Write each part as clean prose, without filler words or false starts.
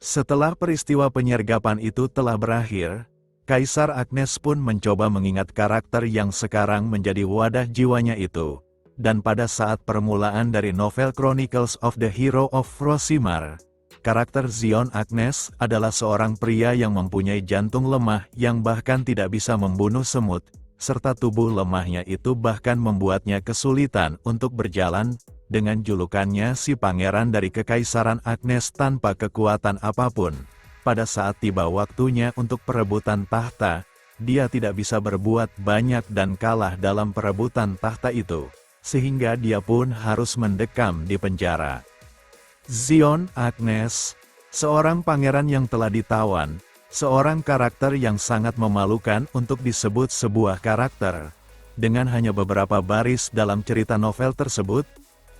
Setelah peristiwa penyergapan itu telah berakhir, Kaisar Agnes pun mencoba mengingat karakter yang sekarang menjadi wadah jiwanya itu. Dan pada saat permulaan dari novel Chronicles of the Hero of Frosimar, karakter Zion Agnes adalah seorang pria yang mempunyai jantung lemah yang bahkan tidak bisa membunuh semut, serta tubuh lemahnya itu bahkan membuatnya kesulitan untuk berjalan. Dengan julukannya si pangeran dari Kekaisaran Agnes tanpa kekuatan apapun. Pada saat tiba waktunya untuk perebutan tahta, dia tidak bisa berbuat banyak dan kalah dalam perebutan tahta itu, sehingga dia pun harus mendekam di penjara. Zion Agnes, seorang pangeran yang telah ditawan, seorang karakter yang sangat memalukan untuk disebut sebuah karakter. Dengan hanya beberapa baris dalam cerita novel tersebut,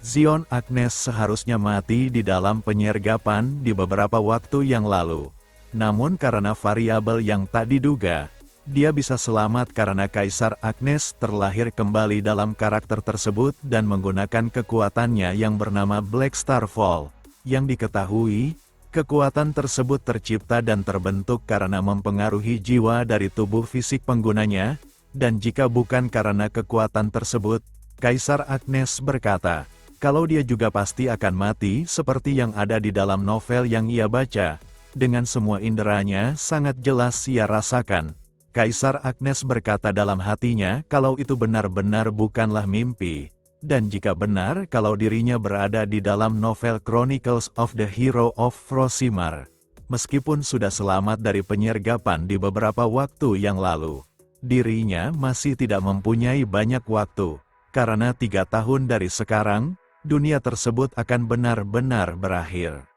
Zion Agnes seharusnya mati di dalam penyergapan di beberapa waktu yang lalu. Namun karena variabel yang tak diduga, dia bisa selamat karena Kaisar Agnes terlahir kembali dalam karakter tersebut dan menggunakan kekuatannya yang bernama Black Star Fall. Yang diketahui, kekuatan tersebut tercipta dan terbentuk karena mempengaruhi jiwa dari tubuh fisik penggunanya, dan jika bukan karena kekuatan tersebut, Kaisar Agnes berkata, kalau dia juga pasti akan mati seperti yang ada di dalam novel yang ia baca. Dengan semua inderanya sangat jelas ia rasakan. Kaisar Agnes berkata dalam hatinya kalau itu benar-benar bukanlah mimpi. Dan jika benar kalau dirinya berada di dalam novel Chronicles of the Hero of Frosimar. Meskipun sudah selamat dari penyergapan di beberapa waktu yang lalu, dirinya masih tidak mempunyai banyak waktu. Karena 3 tahun dari sekarang, dunia tersebut akan benar-benar berakhir.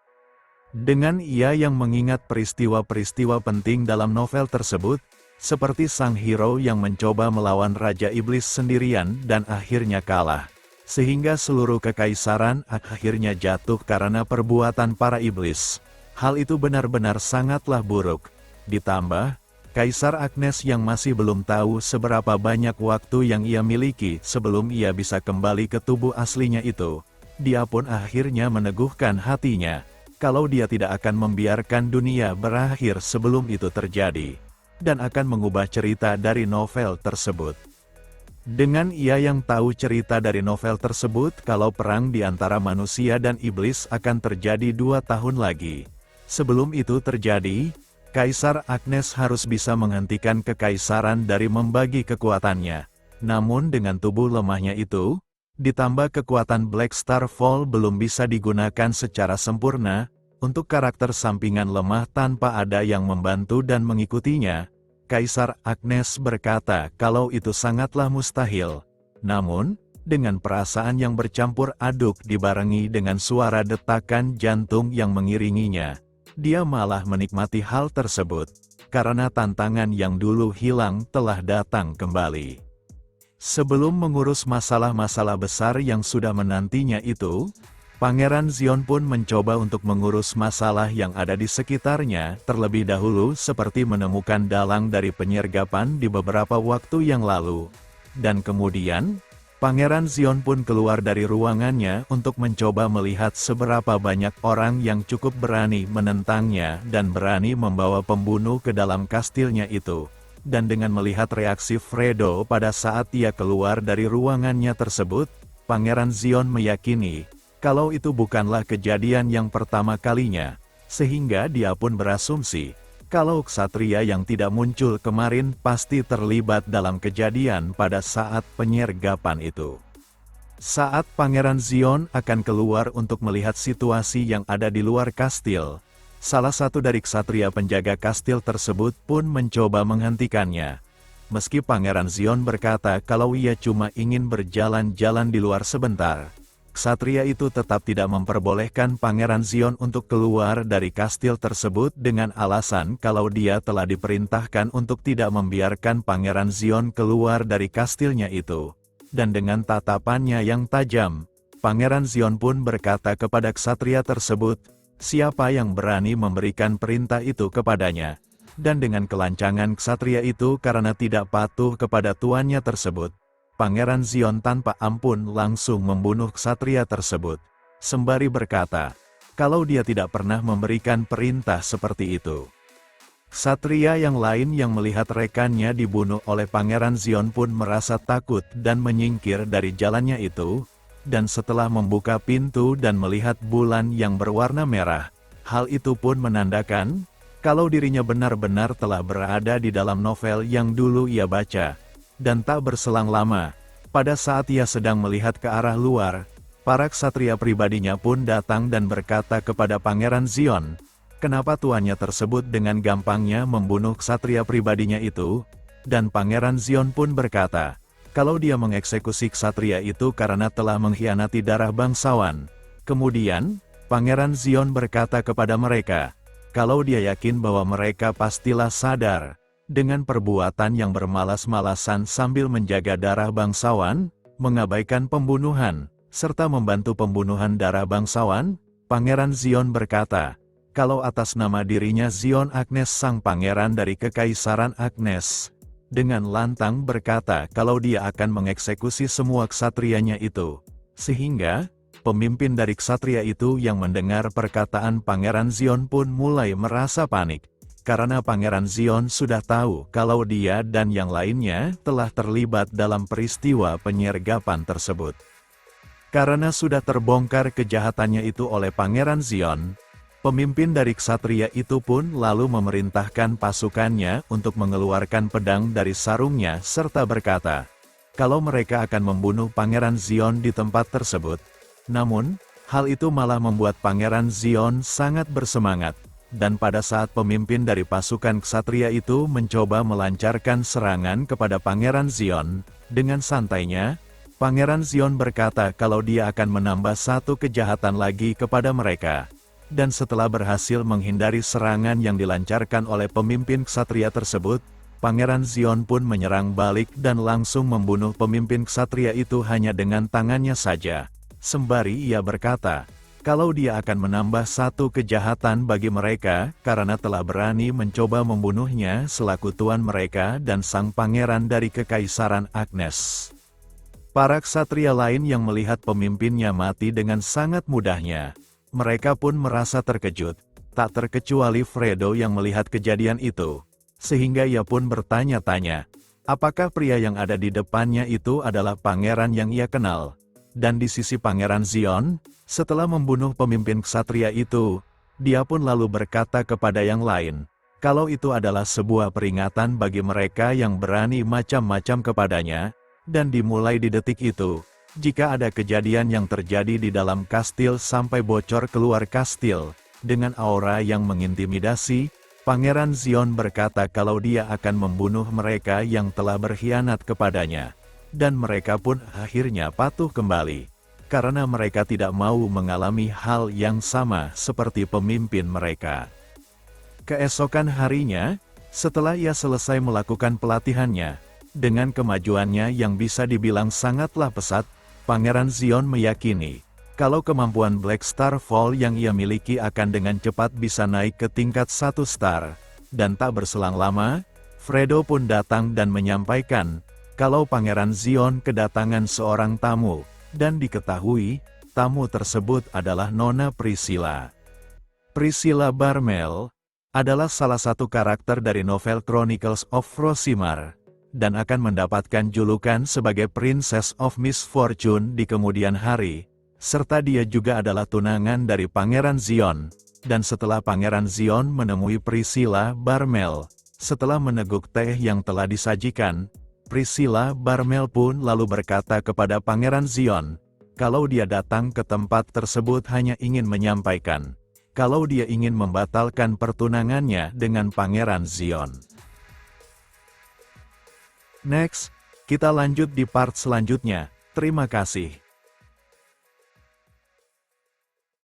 Dengan ia yang mengingat peristiwa-peristiwa penting dalam novel tersebut, seperti sang hero yang mencoba melawan Raja Iblis sendirian dan akhirnya kalah, sehingga seluruh kekaisaran akhirnya jatuh karena perbuatan para iblis. Hal itu benar-benar sangatlah buruk. Ditambah, Kaisar Agnes yang masih belum tahu seberapa banyak waktu yang ia miliki sebelum ia bisa kembali ke tubuh aslinya itu. Dia pun akhirnya meneguhkan hatinya, kalau dia tidak akan membiarkan dunia berakhir sebelum itu terjadi, dan akan mengubah cerita dari novel tersebut. Dengan ia yang tahu cerita dari novel tersebut kalau perang di antara manusia dan iblis akan terjadi 2 tahun lagi. Sebelum itu terjadi, Kaisar Agnes harus bisa menghentikan kekaisaran dari membagi kekuatannya. Namun dengan tubuh lemahnya itu, ditambah kekuatan Black Star Fall belum bisa digunakan secara sempurna, untuk karakter sampingan lemah tanpa ada yang membantu dan mengikutinya, Kaisar Agnes berkata kalau itu sangatlah mustahil. Namun, dengan perasaan yang bercampur aduk dibarengi dengan suara detakan jantung yang mengiringinya, dia malah menikmati hal tersebut, karena tantangan yang dulu hilang telah datang kembali. Sebelum mengurus masalah-masalah besar yang sudah menantinya itu, Pangeran Zion pun mencoba untuk mengurus masalah yang ada di sekitarnya terlebih dahulu seperti menemukan dalang dari penyergapan di beberapa waktu yang lalu. Dan kemudian, Pangeran Zion pun keluar dari ruangannya untuk mencoba melihat seberapa banyak orang yang cukup berani menentangnya dan berani membawa pembunuh ke dalam kastilnya itu. Dan dengan melihat reaksi Fredo pada saat ia keluar dari ruangannya tersebut, Pangeran Zion meyakini kalau itu bukanlah kejadian yang pertama kalinya, sehingga dia pun berasumsi kalau ksatria yang tidak muncul kemarin pasti terlibat dalam kejadian pada saat penyergapan itu. Saat Pangeran Zion akan keluar untuk melihat situasi yang ada di luar kastil, salah satu dari ksatria penjaga kastil tersebut pun mencoba menghentikannya. Meski Pangeran Zion berkata kalau ia cuma ingin berjalan-jalan di luar sebentar, ksatria itu tetap tidak memperbolehkan Pangeran Zion untuk keluar dari kastil tersebut dengan alasan kalau dia telah diperintahkan untuk tidak membiarkan Pangeran Zion keluar dari kastilnya itu. Dan dengan tatapannya yang tajam, Pangeran Zion pun berkata kepada ksatria tersebut, siapa yang berani memberikan perintah itu kepadanya. Dan dengan kelancangan ksatria itu karena tidak patuh kepada tuannya tersebut, Pangeran Zion tanpa ampun langsung membunuh ksatria tersebut, sembari berkata, kalau dia tidak pernah memberikan perintah seperti itu. Ksatria yang lain yang melihat rekannya dibunuh oleh Pangeran Zion pun merasa takut dan menyingkir dari jalannya itu, dan setelah membuka pintu dan melihat bulan yang berwarna merah, hal itu pun menandakan kalau dirinya benar-benar telah berada di dalam novel yang dulu ia baca. Dan tak berselang lama, pada saat ia sedang melihat ke arah luar, para ksatria pribadinya pun datang dan berkata kepada Pangeran Zion, kenapa tuannya tersebut dengan gampangnya membunuh ksatria pribadinya itu? Dan Pangeran Zion pun berkata, kalau dia mengeksekusi ksatria itu karena telah mengkhianati darah bangsawan. Kemudian, Pangeran Zion berkata kepada mereka, kalau dia yakin bahwa mereka pastilah sadar, dengan perbuatan yang bermalas-malasan sambil menjaga darah bangsawan, mengabaikan pembunuhan, serta membantu pembunuhan darah bangsawan, Pangeran Zion berkata, kalau atas nama dirinya Zion Agnes sang pangeran dari Kekaisaran Agnes, dengan lantang berkata kalau dia akan mengeksekusi semua ksatrianya itu. Sehingga, pemimpin dari ksatria itu yang mendengar perkataan Pangeran Zion pun mulai merasa panik. Karena Pangeran Zion sudah tahu kalau dia dan yang lainnya telah terlibat dalam peristiwa penyergapan tersebut. Karena sudah terbongkar kejahatannya itu oleh Pangeran Zion, pemimpin dari ksatria itu pun lalu memerintahkan pasukannya untuk mengeluarkan pedang dari sarungnya serta berkata, kalau mereka akan membunuh Pangeran Zion di tempat tersebut. Namun, hal itu malah membuat Pangeran Zion sangat bersemangat. Dan pada saat pemimpin dari pasukan ksatria itu mencoba melancarkan serangan kepada Pangeran Zion, dengan santainya, Pangeran Zion berkata kalau dia akan menambah satu kejahatan lagi kepada mereka. Dan setelah berhasil menghindari serangan yang dilancarkan oleh pemimpin ksatria tersebut, Pangeran Zion pun menyerang balik dan langsung membunuh pemimpin ksatria itu hanya dengan tangannya saja. Sembari ia berkata, kalau dia akan menambah satu kejahatan bagi mereka, karena telah berani mencoba membunuhnya selaku tuan mereka dan sang pangeran dari Kekaisaran Agnes. Para ksatria lain yang melihat pemimpinnya mati dengan sangat mudahnya, mereka pun merasa terkejut, tak terkecuali Fredo yang melihat kejadian itu, sehingga ia pun bertanya-tanya, apakah pria yang ada di depannya itu adalah pangeran yang ia kenal? Dan di sisi Pangeran Zion, setelah membunuh pemimpin ksatria itu, dia pun lalu berkata kepada yang lain, kalau itu adalah sebuah peringatan bagi mereka yang berani macam-macam kepadanya, dan dimulai di detik itu, jika ada kejadian yang terjadi di dalam kastil sampai bocor keluar kastil, dengan aura yang mengintimidasi, Pangeran Zion berkata kalau dia akan membunuh mereka yang telah berkhianat kepadanya. Dan mereka pun akhirnya patuh kembali, karena mereka tidak mau mengalami hal yang sama seperti pemimpin mereka. Keesokan harinya, setelah ia selesai melakukan pelatihannya, dengan kemajuannya yang bisa dibilang sangatlah pesat, Pangeran Zion meyakini, kalau kemampuan Black Star Fall yang ia miliki akan dengan cepat bisa naik ke tingkat 1 star, dan tak berselang lama, Fredo pun datang dan menyampaikan, kalau Pangeran Zion kedatangan seorang tamu, dan diketahui, tamu tersebut adalah Nona Priscilla. Priscilla Barmel adalah salah satu karakter dari novel Chronicles of Frosimar, dan akan mendapatkan julukan sebagai Princess of Misfortune di kemudian hari, serta dia juga adalah tunangan dari Pangeran Zion, dan setelah Pangeran Zion menemui Priscilla Barmel, setelah meneguk teh yang telah disajikan, Priscilla Barmel pun lalu berkata kepada Pangeran Zion, kalau dia datang ke tempat tersebut hanya ingin menyampaikan, kalau dia ingin membatalkan pertunangannya dengan Pangeran Zion. Next, kita lanjut di part selanjutnya. Terima kasih.